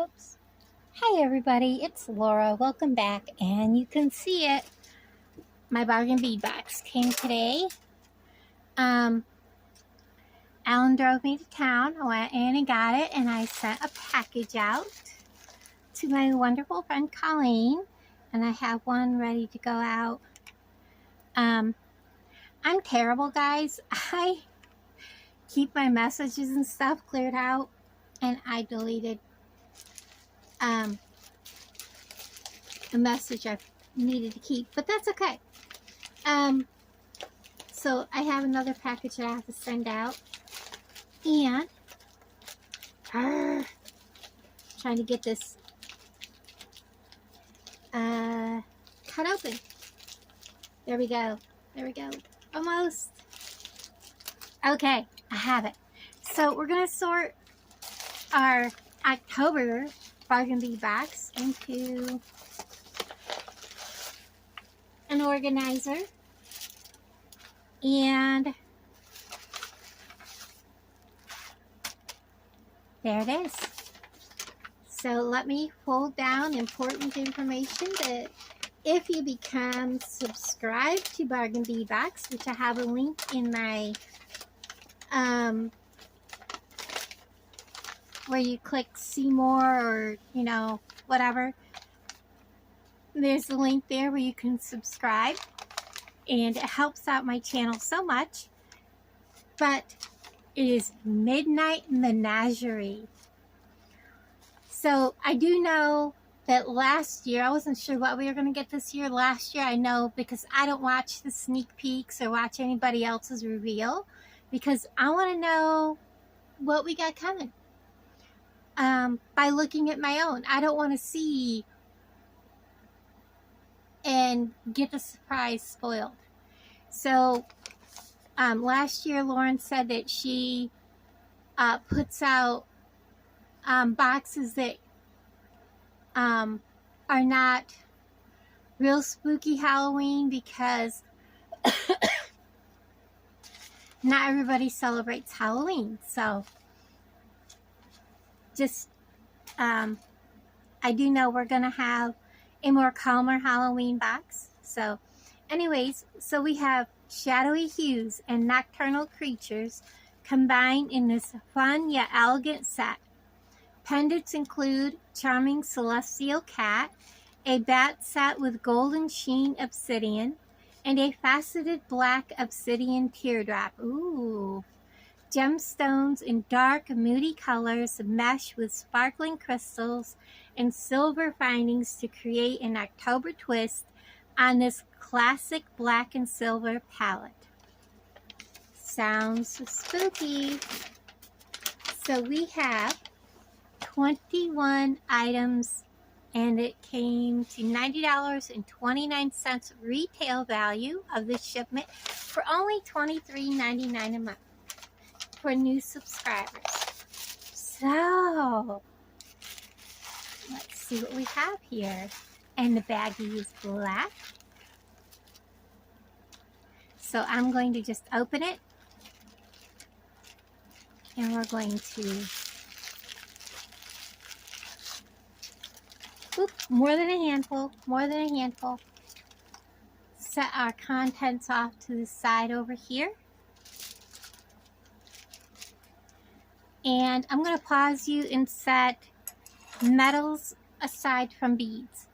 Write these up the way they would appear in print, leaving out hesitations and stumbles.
Oops. Hi everybody, it's Laura. Welcome back, and you can see it. My bargain bead box came today. Alan drove me to town. I went in and got it, and I sent a package out to my wonderful friend Colleen, and I have one ready to go out. I'm terrible, guys. I keep my messages and stuff cleared out, and I deleted a message I needed to keep, but that's okay. So I have another package that I have to send out, and trying to get this cut open. There we go. There we go. Almost. Okay, I have it. So we're gonna sort our October Bargain Bead Box into an organizer, and there it is. So let me fold down important information that if you become subscribed to Bargain Bead Box, which I have a link in my where you click see more, or you know, whatever, there's a link there where you can subscribe, and it helps out my channel so much. But it is Midnight Menagerie. So I do know that last year, I wasn't sure what we were going to get this year. Last year, I know because I don't watch the sneak peeks or watch anybody else's reveal, because I want to know what we got coming by looking at my own. I don't want to see and get the surprise spoiled. So last year, Lauren said that she puts out boxes that are not real spooky Halloween, because not everybody celebrates Halloween. So just I do know we're gonna have a more calmer Halloween box. So anyways, so we have shadowy hues and nocturnal creatures combined in this fun yet elegant set. Pendants include charming celestial cat, a bat set with golden sheen obsidian, and a faceted black obsidian teardrop. Ooh. Gemstones in dark, moody colors mesh with sparkling crystals and silver findings to create an October twist on this classic black and silver palette. Sounds spooky. So we have 21 items, and it came to $90.29 retail value of the shipment for only $23.99 a month for new subscribers. So let's see what we have here. And the baggie is black. So I'm going to just open it, and we're going to, more than a handful, set our contents off to the side over here. And I'm going to pause you and set metals aside from beads.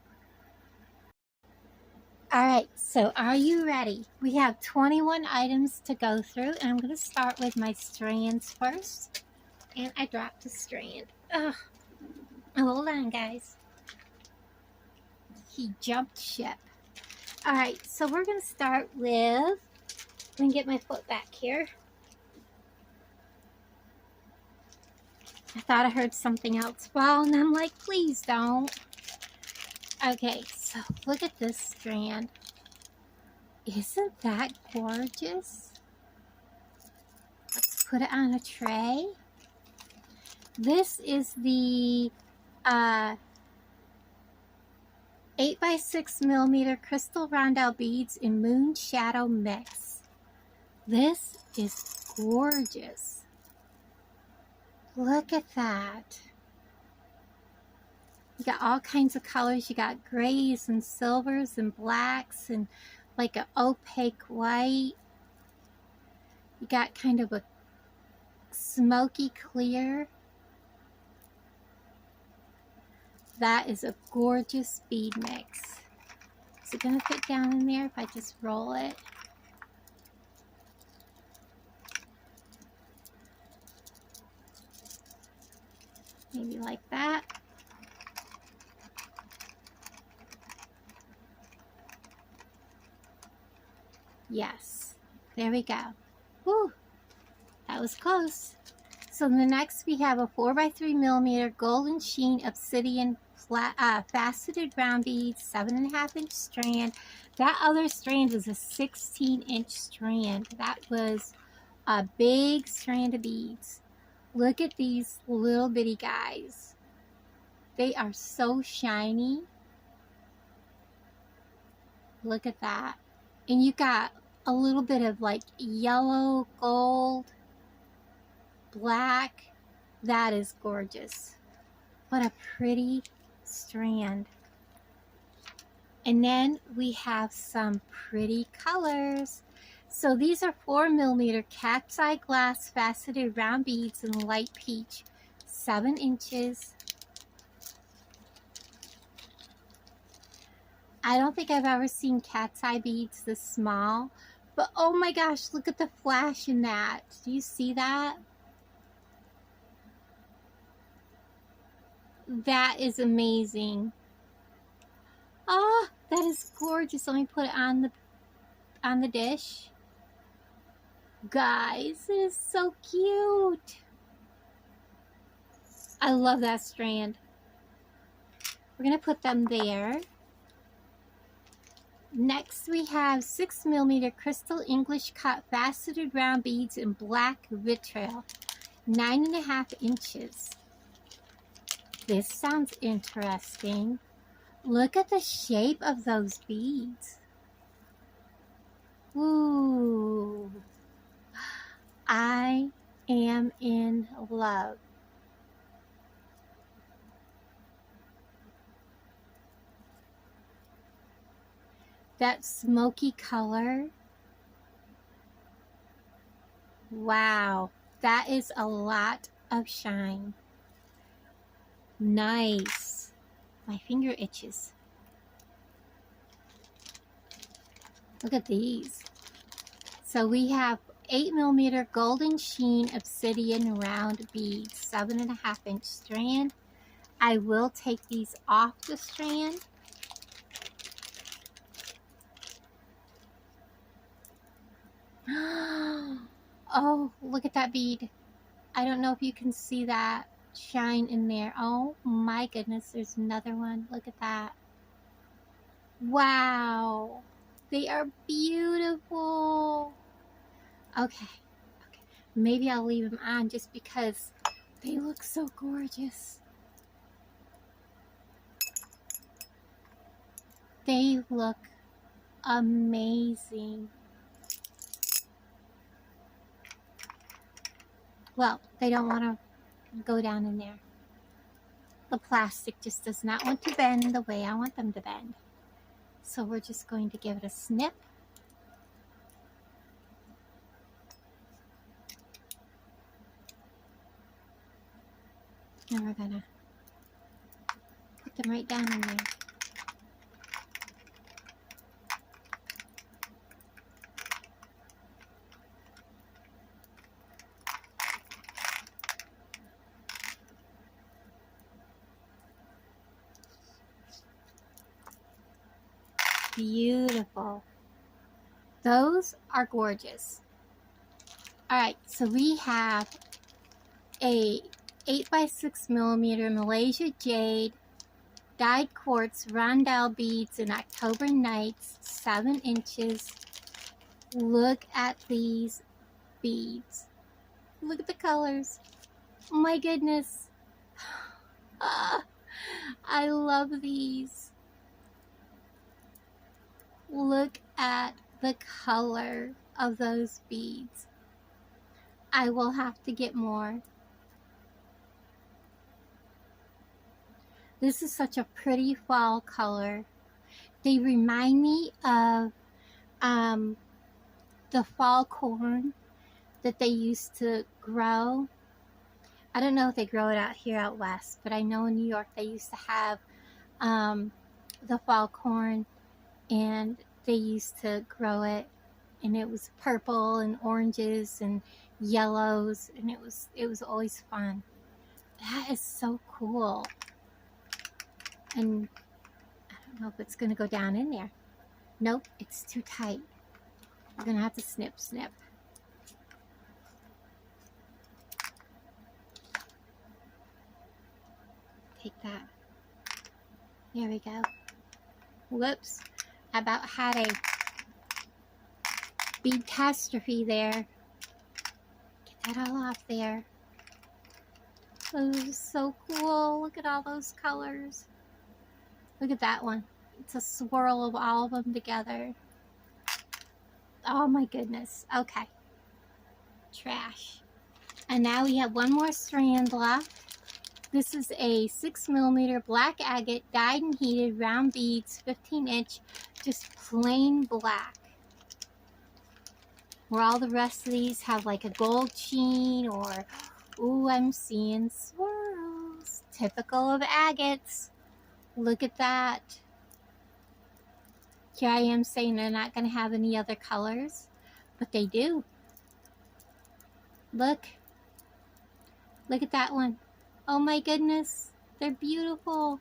Alright, so are you ready? We have 21 items to go through, and I'm going to start with my strands first. And I dropped a strand. Ugh. Hold on, guys. He jumped ship. Alright, so we're going to start with, let me get my foot back here. I thought I heard something else fall, and I'm like, please don't. Okay, so look at this strand. Isn't that gorgeous? Let's put it on a tray. This is the 8x6mm crystal rondelle beads in Moon Shadow Mix. This is gorgeous. Look at that. You got all kinds of colors. You got grays and silvers and blacks and like an opaque white. You got kind of a smoky clear. That is a gorgeous bead mix. Is it going to fit down in there if I just roll it? Maybe like that. Yes, there we go. Whew, that was close. So the next we have a 4x3mm golden sheen obsidian faceted round beads, 7.5-inch strand. That other strand was a 16-inch strand. That was a big strand of beads. Look at these little bitty guys. They are so shiny. Look at that. And you got a little bit of like yellow, gold, black. That is gorgeous. What a pretty strand. And then we have some pretty colors. So these are 4mm cat's eye glass faceted round beads in light peach, 7 inches. I don't think I've ever seen cat's eye beads this small, but oh my gosh, look at the flash in that. Do you see that? That is amazing. Oh, that is gorgeous. Let me put it on the dish. Guys, it is so cute. I love that strand. We're going to put them there. Next, we have 6mm crystal English cut faceted round beads in black vitriol, 9.5 inches. This sounds interesting. Look at the shape of those beads. Ooh. I am in love. That smoky color. Wow, that is a lot of shine. Nice. My finger itches. Look at these. So we have 8mm golden sheen obsidian round beads, 7.5-inch strand. I will take these off the strand. Oh, look at that bead. I don't know if you can see that shine in there. Oh my goodness, there's another one. Look at that. Wow. They are beautiful. Okay. Maybe I'll leave them on just because they look so gorgeous. They look amazing. Well, they don't want to go down in there. The plastic just does not want to bend the way I want them to bend. So we're just going to give it a snip. And we're going to put them right down in there. Beautiful. Those are gorgeous. Alright, so we have a 8x6mm Malaysia jade dyed quartz rondelle beads in October nights, 7 inches. Look at these beads. Look at the colors. Oh my goodness. I love these. Look at the color of those beads. I will have to get more. This is such a pretty fall color. They remind me of the fall corn that they used to grow. I don't know if they grow it out here out west, but I know in New York they used to have the fall corn, and they used to grow it, and it was purple and oranges and yellows, and it was always fun. That is so cool. And I don't know if it's gonna go down in there. Nope, it's too tight. We're gonna have to snip. Take that. There we go. Whoops. I about had a bead catastrophe there. Get that all off there. Oh, this is so cool. Look at all those colors. Look at that one. It's a swirl of all of them together. Oh my goodness. Okay. Trash. And now we have one more strand left. This is a 6mm black agate dyed and heated round beads, 15-inch, just plain black. Where all the rest of these have like a gold sheen, or, ooh, I'm seeing swirls. Typical of agates. Look at that. Here I am saying they're not going to have any other colors, but they do. Look. Look at that one. Oh my goodness. They're beautiful.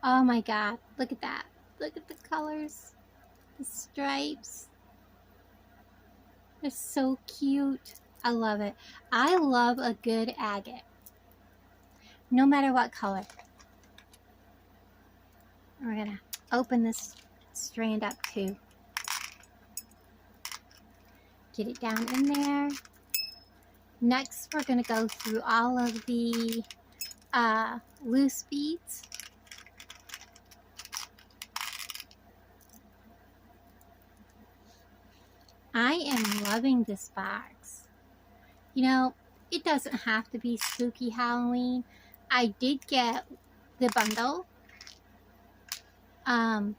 Oh my God. Look at that. Look at the colors. The stripes. They're so cute. I love it. I love a good agate. No matter what color. We're going to open this strand up too. Get it down in there. Next, we're going to go through all of the loose beads. I am loving this box. You know, it doesn't have to be spooky Halloween. I did get the bundle. I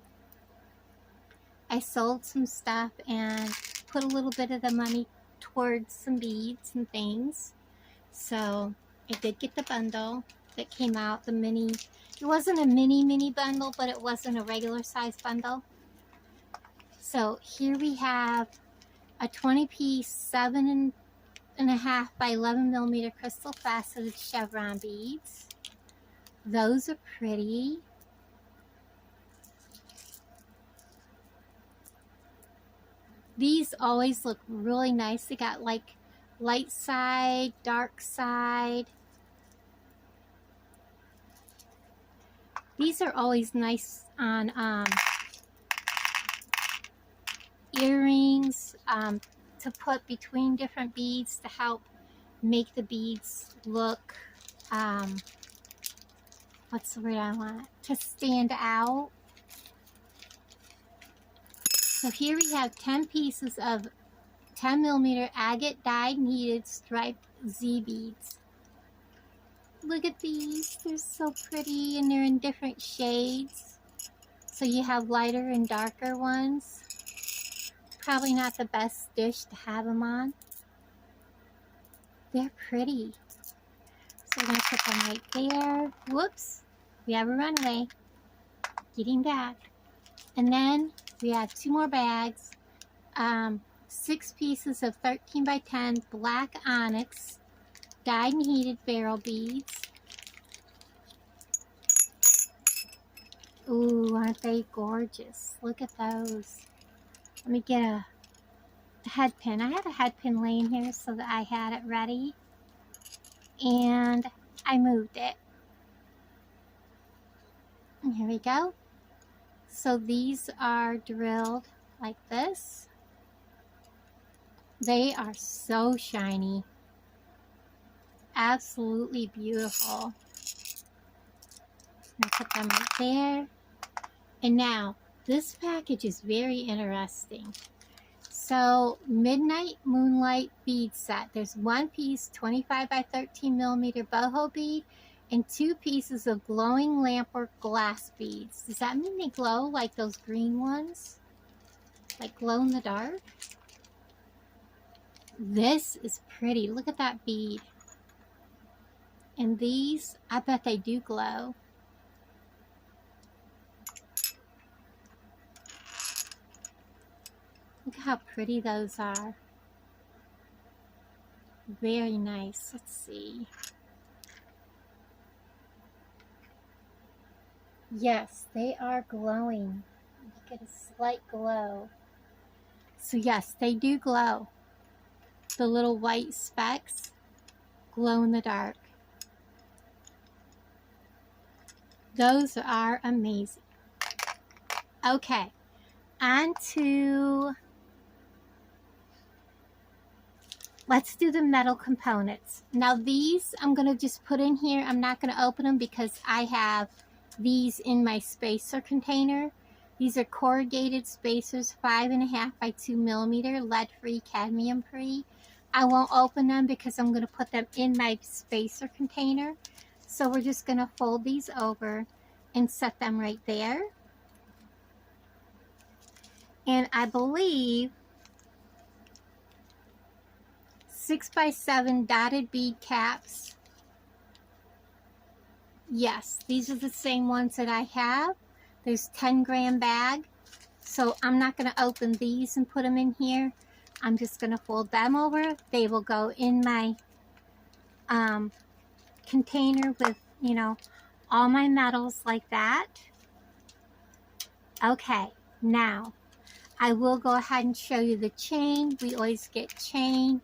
sold some stuff and put a little bit of the money towards some beads and things. So I did get the bundle that came out, the mini. It wasn't a mini bundle, but it wasn't a regular size bundle. So here we have a 20-piece 7.5 by 11mm crystal faceted chevron beads. Those are pretty. These always look really nice. They got like light side, dark side. These are always nice on earrings, to put between different beads to help make the beads look, what's the word I want? To stand out. So here we have 10 pieces of 10mm agate dyed and heated striped Z beads. Look at these. They're so pretty, and they're in different shades. So you have lighter and darker ones. Probably not the best dish to have them on. They're pretty. So we're going to put them right there. Whoops. We have a runaway. Getting back. And then we have 2 more bags. 6 pieces of 13 by 10 black onyx dyed and heated barrel beads. Ooh, aren't they gorgeous? Look at those. Let me get a head pin. I had a head pin laying here so that I had it ready. And I moved it. And here we go. So these are drilled like this. They are so shiny. Absolutely beautiful. I'll put them right there. And now, this package is very interesting. So Midnight Moonlight bead set. There's one piece 25 by 13 millimeter boho bead and 2 pieces of glowing lampwork glass beads. Does that mean they glow like those green ones? Like glow in the dark? This is pretty. Look at that bead. And these, I bet they do glow. Look how pretty those are. Very nice. Let's see. Yes, they are glowing. You get a slight glow. So yes, they do glow. The little white specks glow in the dark. Those are amazing. Okay, on to, let's do the metal components. Now these I'm going to just put in here. I'm not going to open them because I have these in my spacer container. These are corrugated spacers, 5.5 by 2 millimeter, lead-free, cadmium-free. I won't open them because I'm going to put them in my spacer container. So we're just going to fold these over and set them right there. And I believe 6 by 7 dotted bead caps. Yes, these are the same ones that I have. There's 10-gram bag. So I'm not going to open these and put them in here. I'm just going to fold them over. They will go in my container with, you know, all my metals like that. Okay, now I will go ahead and show you the chain. We always get chain.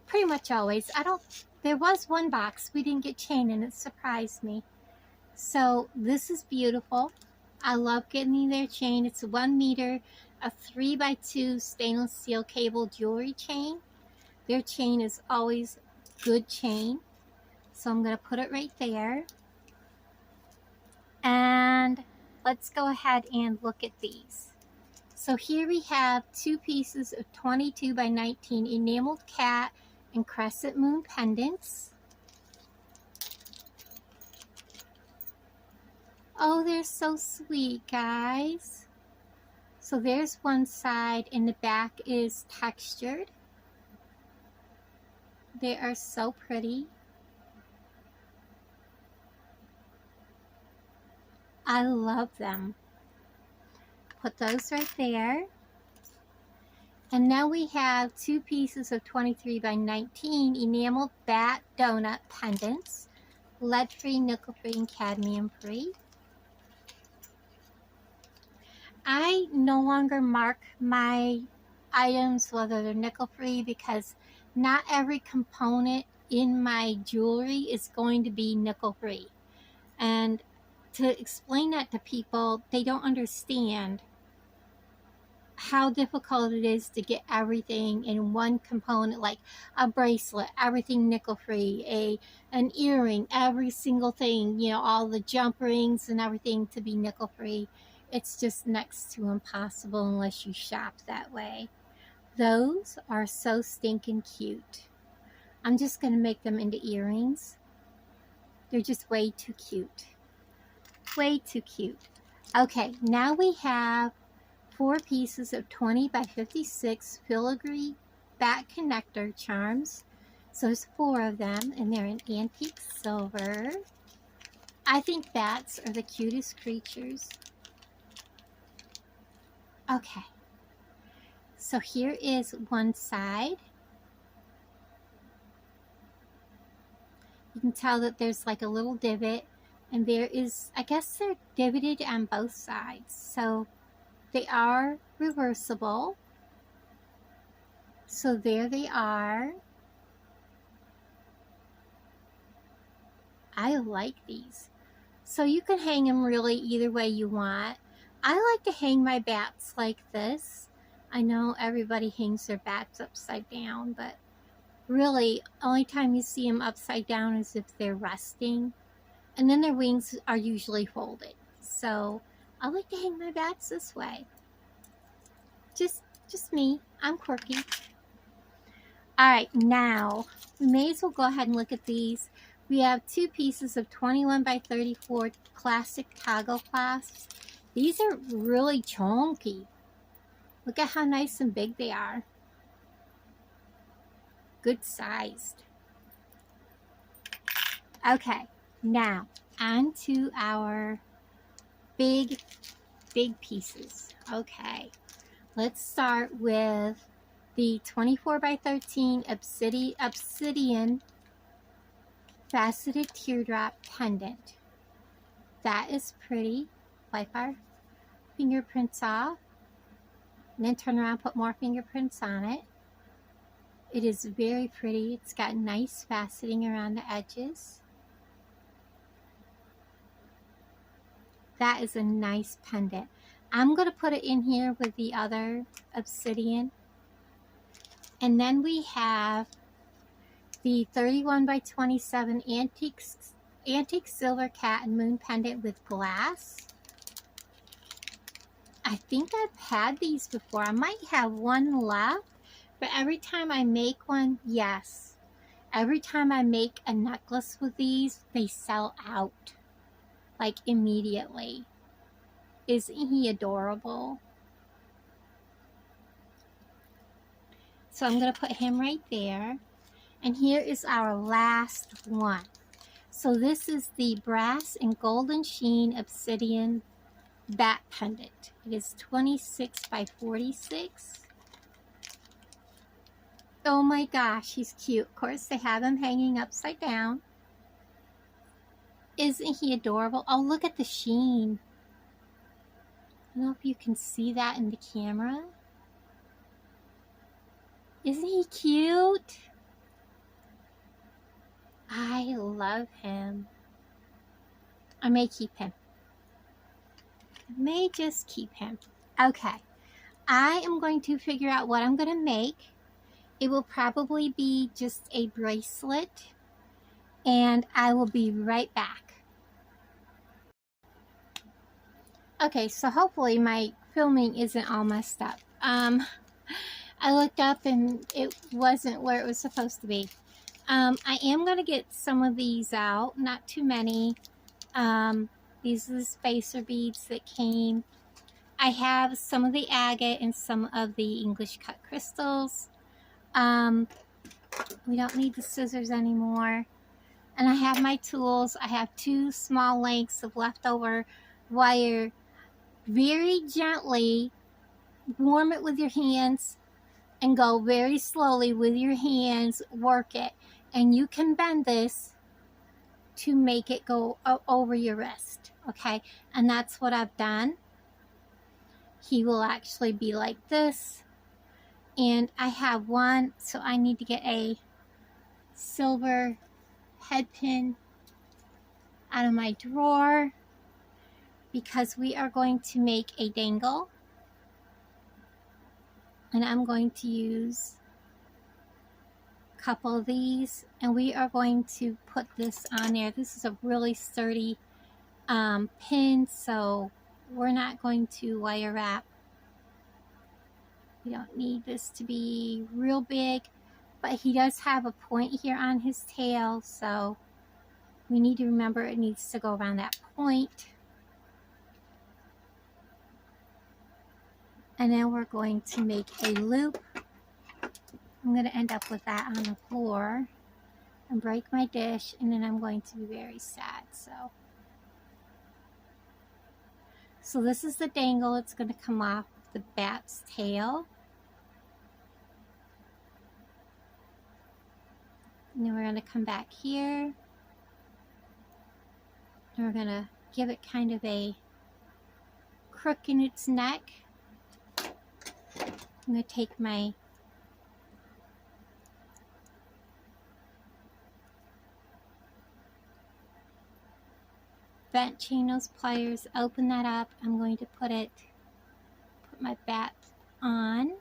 Pretty much always. There was one box we didn't get chain and it surprised me. So this is beautiful. I love getting their chain. It's a 1 meter, a 3 by 2 stainless steel cable jewelry chain. Their chain is always good chain. So I'm going to put it right there. And let's go ahead and look at these. So here we have 2 pieces of 22 by 19 enameled cat and crescent moon pendants. Oh, they're so sweet, guys. So there's one side and the back is textured. They are so pretty. I love them. Put those right there. And now we have 2 pieces of 23 by 19 enameled bat donut pendants, lead-free, nickel-free, and cadmium-free. I no longer mark my items whether they're nickel-free because not every component in my jewelry is going to be nickel-free. And to explain that to people, they don't understand how difficult it is to get everything in one component, like a bracelet, everything nickel-free, an earring, every single thing, you know, all the jump rings and everything to be nickel-free. It's just next to impossible unless you shop that way. Those are so stinking cute. I'm just going to make them into earrings. They're just way too cute. Way too cute. Okay, now we have 4 pieces of 20 by 56 filigree back connector charms. So there's 4 of them and they're in antique silver. I think bats are the cutest creatures. Okay, so here is one side. You can tell that there's like a little divot and there is, I guess they're divoted on both sides. So they are reversible. So there they are. I like these. So you can hang them really either way you want. I like to hang my bats like this. I know everybody hangs their bats upside down, but really, only time you see them upside down is if they're resting. And then their wings are usually folded. So I like to hang my bats this way. Just Just me. I'm quirky. All right, now we may as well go ahead and look at these. We have 2 pieces of 21 by 34 classic toggle clasps. These are really chunky. Look at how nice and big they are. Good sized. Okay, now on to our big pieces. Okay, let's start with the 24 by 13 obsidian faceted teardrop pendant. That is pretty. Wipe our fingerprints off and then turn around, put more fingerprints on it. It is very pretty. It's got nice faceting around the edges. That is a nice pendant. I'm going to put it in here with the other obsidian. And then we have the 31 by 27 antique silver cat and moon pendant with glass. I think I've had these before. I might have one left, but every time I make one, yes. Every time I make a necklace with these, they sell out. Like immediately. Isn't he adorable? So I'm going to put him right there. And here is our last one. So this is the brass and golden sheen obsidian bat pendant. It is 26 by 46. Oh my gosh, he's cute. Of course, they have him hanging upside down. Isn't he adorable? Oh, look at the sheen. I don't know if you can see that in the camera. Isn't he cute? I love him. I may keep him. I may just keep him. Okay. I am going to figure out what I'm going to make. It will probably be just a bracelet. And I will be right back. Okay, so hopefully my filming isn't all messed up. I looked up and it wasn't where it was supposed to be. I am going to get some of these out, not too many. These are the spacer beads that came. I have some of the agate and some of the English cut crystals. We don't need the scissors anymore. And I have my tools. I have 2 small lengths of leftover wire. Very gently warm it with your hands and go very slowly with your hands, work it. And you can bend this to make it go over your wrist, okay? And that's what I've done. He will actually be like this. And I have one, so I need to get a silver head pin out of my drawer because we are going to make a dangle. And I'm going to use a couple of these, and we are going to put this on there. This is a really sturdy pin, so we're not going to wire wrap. We don't need this to be real big, but he does have a point here on his tail, so we need to remember it needs to go around that point. And then we're going to make a loop. I'm going to end up with that on the floor and break my dish, and then I'm going to be very sad. So this is the dangle. It's going to come off the bat's tail. And then we're going to come back here. And we're going to give it kind of a crook in its neck. I'm going to take my bent chain nose pliers, open that up. I'm going to put my bat on.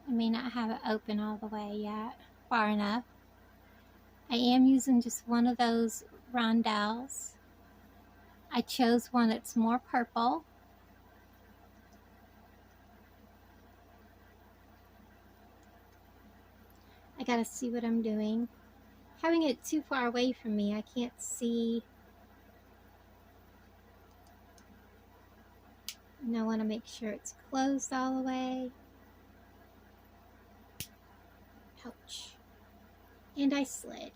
I may not have it open all the way yet, far enough. I am using just one of those rondelles. I chose one that's more purple. I gotta see what I'm doing. Having it too far away from me, I can't see. And I want to make sure it's closed all the way. Ouch. And I slid.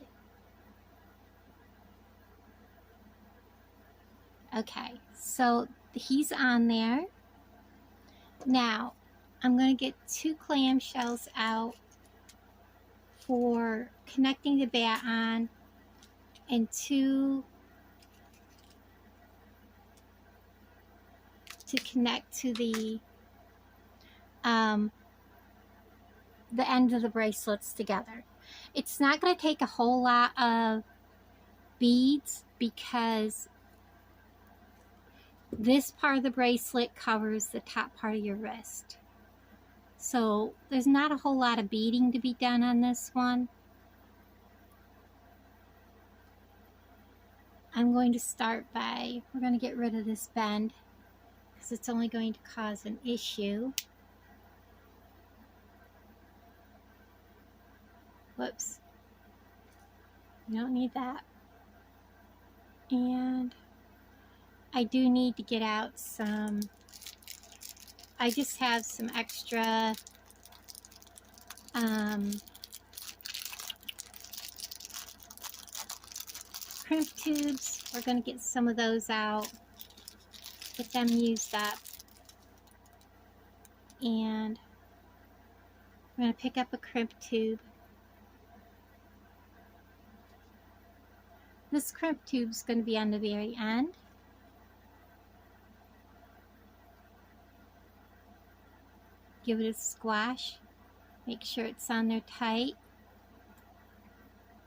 Okay, so he's on there. Now, I'm going to get 2 clamshells out for connecting the bat on, and 2 to connect to the end of the bracelets together. It's not going to take a whole lot of beads because this part of the bracelet covers the top part of your wrist. So there's not a whole lot of beading to be done on this one. I'm going to start by, we're going to get rid of this bend because it's only going to cause an issue. Whoops. You don't need that. And I do need to get out some, I just have some extra crimp tubes. We're going to get some of those out, get them used up. And I'm going to pick up a crimp tube. This crimp tube is going to be on the very end. Give it a squash. Make sure it's on there tight.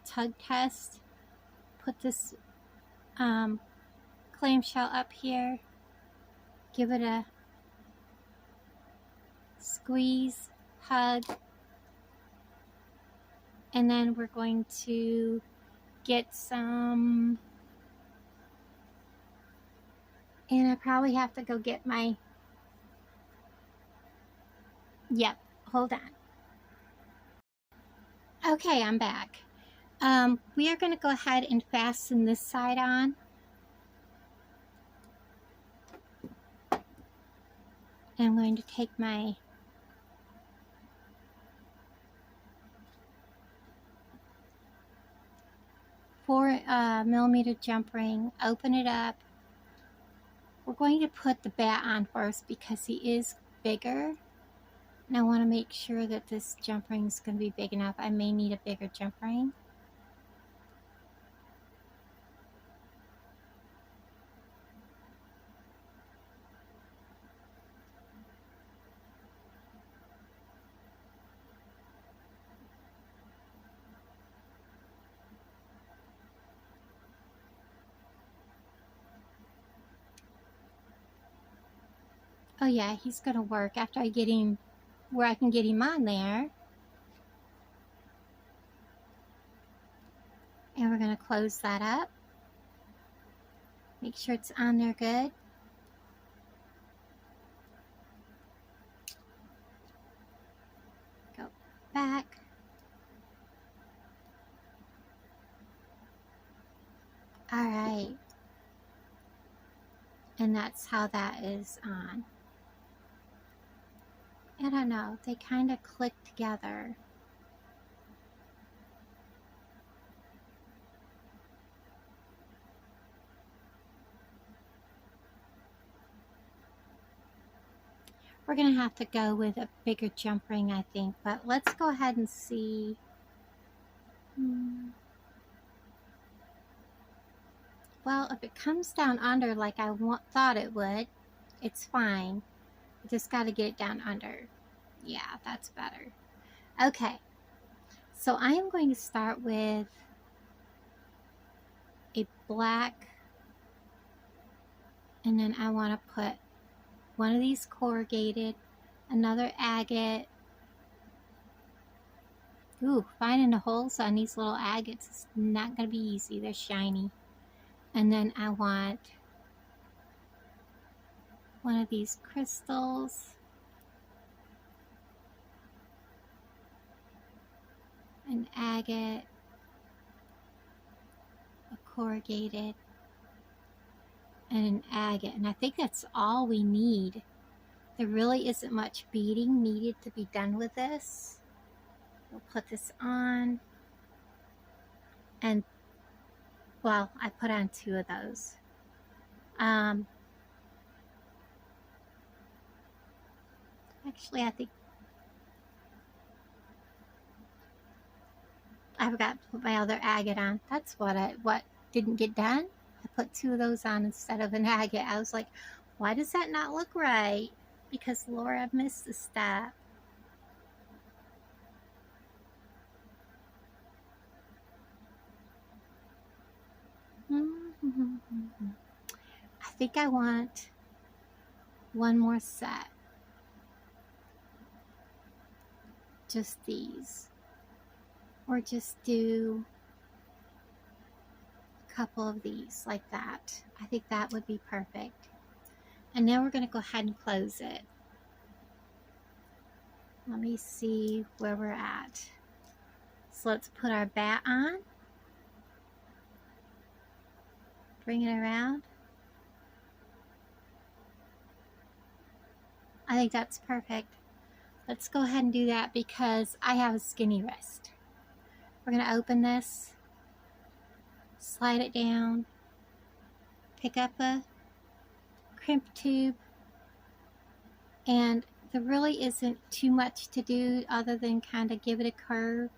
Tug test. Put this clamshell up here. Give it a squeeze, hug. And then we're going to get some, and I probably have to go get my, yep, hold on. Okay, I'm back. We are going to go ahead and fasten this side on. And I'm going to take my millimeter jump ring, open it up. We're going to put the bat on first because he is bigger. And I want to make sure that this jump ring is going to be big enough. I may need a bigger jump ring. Oh yeah, he's going to work after I get him where I can get him on there. And we're going to close that up. Make sure it's on there good. Go back. All right. And that's how that is on. I don't know, they kind of click together. We're going to have to go with a bigger jump ring, I think, but let's go ahead and see. Well, if it comes down under like I thought it would, it's fine. Just got to get it down under. Yeah, that's better. Okay, so I am going to start with a black, and then I want to put one of these corrugated, another agate. Ooh, finding the holes on these little agates is not going to be easy. They're shiny. And then I want one of these crystals, an agate, a corrugated, and an agate. And I think that's all we need. There really isn't much beading needed to be done with this. We'll put this on. And, well, I put on 2 of those. Actually, I think I forgot to put my other agate on. That's what didn't get done. I put 2 of those on instead of an agate. I was like, why does that not look right? Because Laura missed a step. I think I want one more set. Just these. Or just do a couple of these like that. I think that would be perfect. And now we're going to go ahead and close it. Let me see where we're at. So let's put our bat on. Bring it around. I think that's perfect. Let's go ahead and do that because I have a skinny wrist. We're going to open this, slide it down, pick up a crimp tube, and there really isn't too much to do other than kind of give it a curve.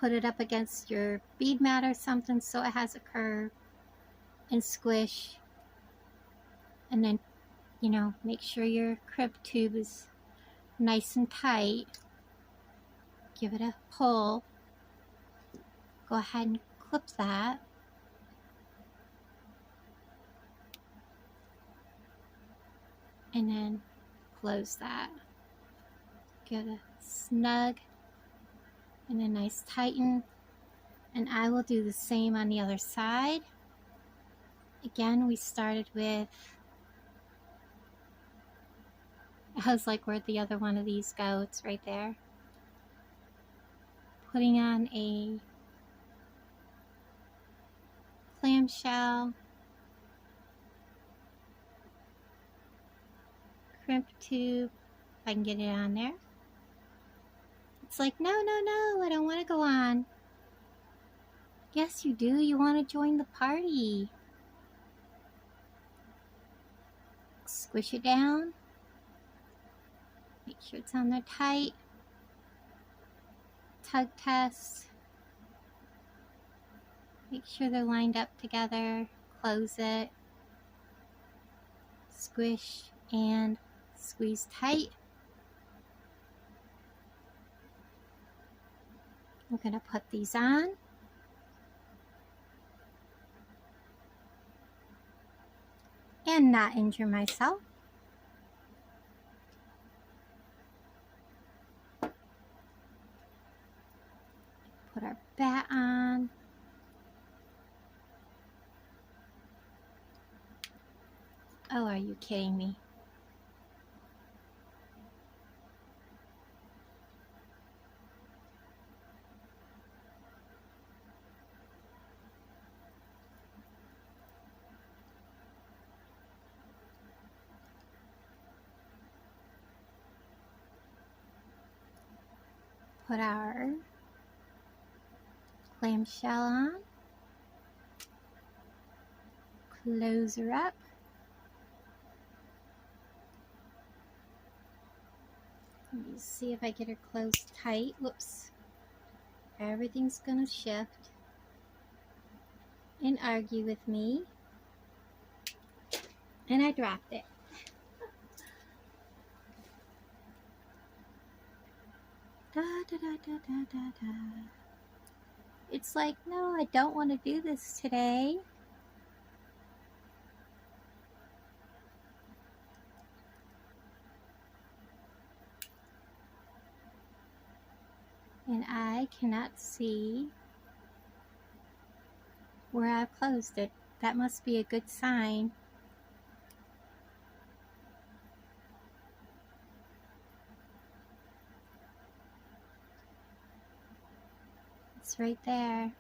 Put it up against your bead mat or something so it has a curve, and squish. And then, you know, make sure your crimp tube is nice and tight. Give it a pull. Go ahead and clip that. And then close that. Give it a snug and a nice tighten. And I will do the same on the other side. Again, we started with, I was like, where'd the other one of these go? It's right there. Putting on a clamshell, crimp tube, if I can get it on there. It's like, no, no, no, I don't want to go on. Yes, you do. You want to join the party. Squish it down. Make sure it's on there tight. Tug test. Make sure they're lined up together. Close it. Squish and squeeze tight. I'm going to put these on. And not injure myself. Put our bat on. Oh, are you kidding me? Put our clamshell on. Close her up. Let me see if I get her closed tight. Whoops. Everything's gonna shift and argue with me. And I dropped it. Da, da, da, da, da, da, da. It's like, no, I don't want to do this today. And I cannot see where I've closed it. That must be a good sign. It's right there.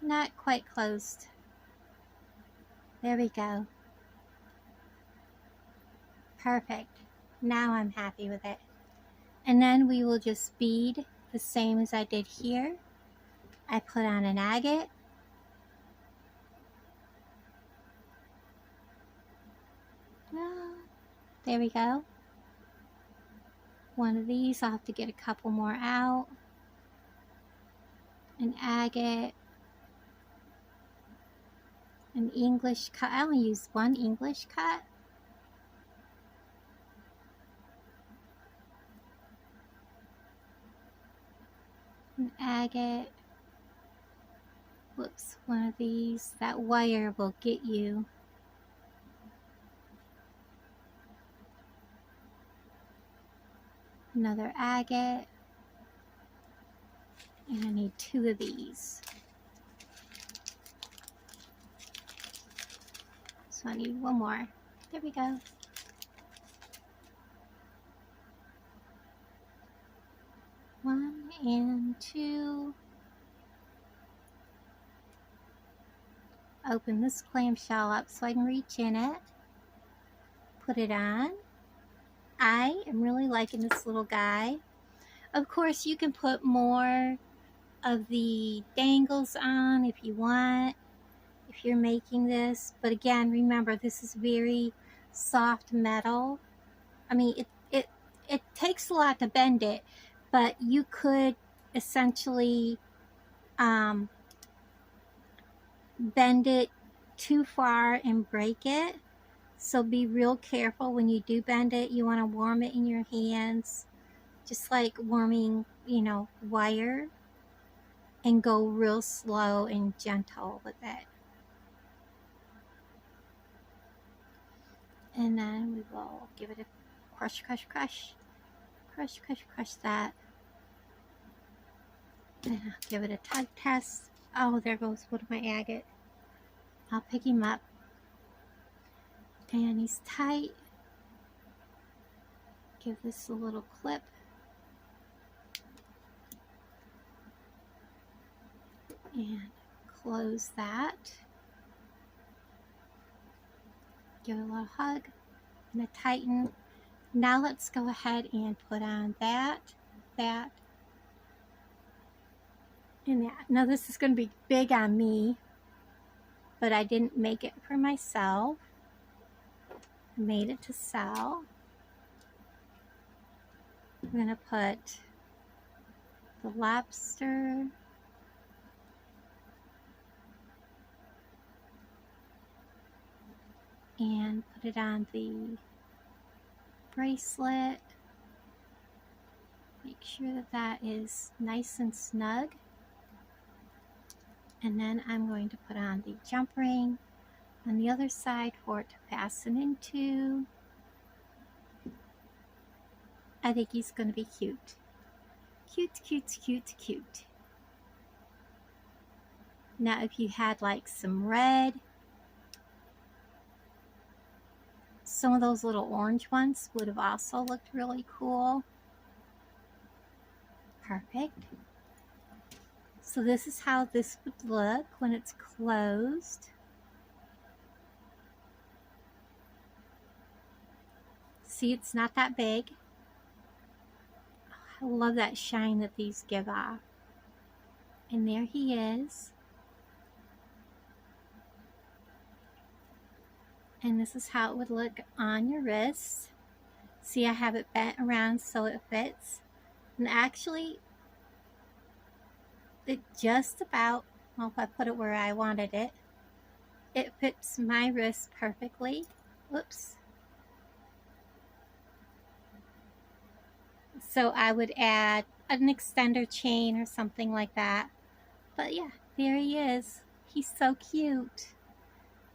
Not quite closed. There we go. Perfect. Now I'm happy with it. And then we will just bead the same as I did here. I put on an agate. There we go. One of these, I'll have to get a couple more out. An agate. An English cut. I only use one English cut. An agate. Whoops, one of these. That wire will get you. Another agate. And I need 2 of these. So I need 1 more. There we go. One and 2. Open this clamshell up so I can reach in it. Put it on. I am really liking this little guy. Of course, you can put more of the dangles on if you want, if you're making this. But again, remember, this is very soft metal. I mean, it takes a lot to bend it, but you could essentially bend it too far and break it. So be real careful when you do bend it. You want to warm it in your hands, just like warming, you know, wire, and go real slow and gentle with it. And then we will give it a crush, crush, crush. Crush, crush, crush that. And I'll give it a tug test. Oh, there goes one of my agate. I'll pick him up. And he's tight. Give this a little clip. And close that. Give it a little hug and a tighten. Now let's go ahead and put on that, and that. Now this is going to be big on me, but I didn't make it for myself. I made it to sell. I'm going to put the lobster, and put it on the bracelet. Make sure that that is nice and snug. And then I'm going to put on the jump ring on the other side for it to fasten into. I think he's going to be cute. Cute, cute, cute, cute. Now if you had like some red, some of those little orange ones would have also looked really cool. Perfect. So this is how this would look when it's closed. See, it's not that big. I love that shine that these give off. And there he is. And this is how it would look on your wrist. See, I have it bent around so it fits. And actually, it just about, well, if I put it where I wanted it, it fits my wrist perfectly. Whoops. So I would add an extender chain or something like that. But yeah, there he is. He's so cute.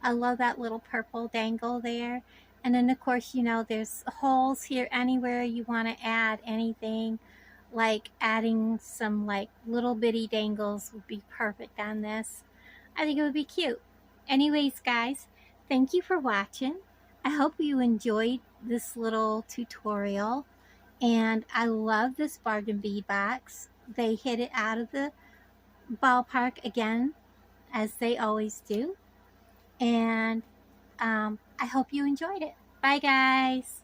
I love that little purple dangle there. And then of course, you know, there's holes here anywhere you want to add anything, like adding some like little bitty dangles would be perfect on this. I think it would be cute. Anyways, guys, thank you for watching. I hope you enjoyed this little tutorial. And I love this bargain bead box. They hit it out of the ballpark again, as they always do. And I hope you enjoyed it. Bye, guys.